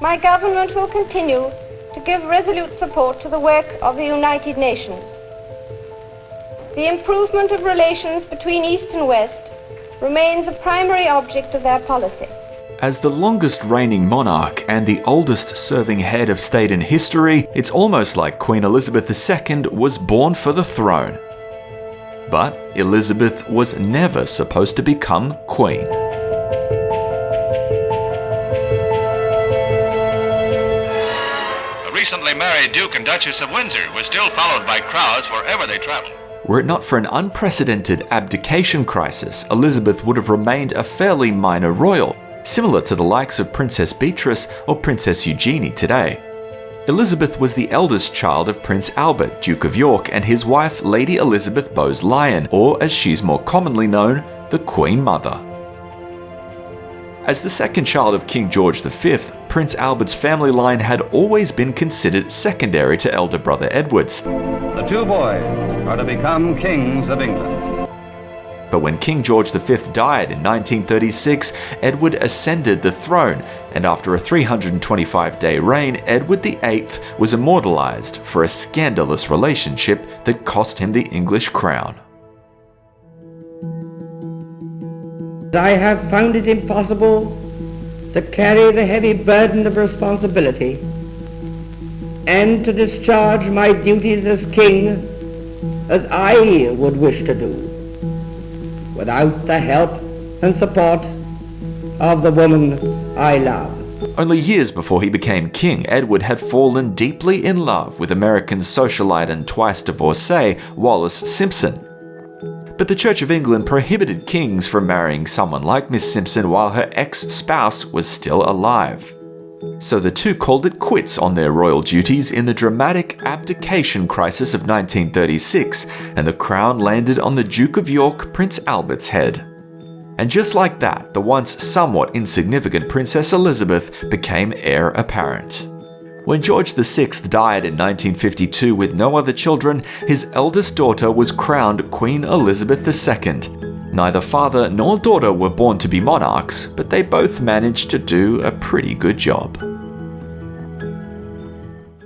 my government will continue to give resolute support to the work of the United Nations. The improvement of relations between East and West remains a primary object of their policy. As the longest reigning monarch and the oldest serving head of state in history, it's almost like Queen Elizabeth II was born for the throne. But Elizabeth was never supposed to become queen. The recently married Duke and Duchess of Windsor were still followed by crowds wherever they traveled. Were it not for an unprecedented abdication crisis, Elizabeth would have remained a fairly minor royal, similar to the likes of Princess Beatrice or Princess Eugenie today. Elizabeth was the eldest child of Prince Albert, Duke of York, and his wife, Lady Elizabeth Bowes-Lyon, or as she's more commonly known, the Queen Mother. As the second child of King George V, Prince Albert's family line had always been considered secondary to elder brother Edward's. The two boys are to become kings of England. But when King George V died in 1936, Edward ascended the throne, and after a 325-day reign, Edward VIII was immortalised for a scandalous relationship that cost him the English crown. I have found it impossible to carry the heavy burden of responsibility and to discharge my duties as king as I would wish to do, without the help and support of the woman I love. Only years before he became king, Edward had fallen deeply in love with American socialite and twice divorcee Wallis Simpson. But the Church of England prohibited kings from marrying someone like Miss Simpson while her ex-spouse was still alive. So the two called it quits on their royal duties in the dramatic abdication crisis of 1936, and the crown landed on the Duke of York, Prince Albert's head. And just like that, the once somewhat insignificant Princess Elizabeth became heir apparent. When George VI died in 1952 with no other children, his eldest daughter was crowned Queen Elizabeth II. Neither father nor daughter were born to be monarchs, but they both managed to do a pretty good job.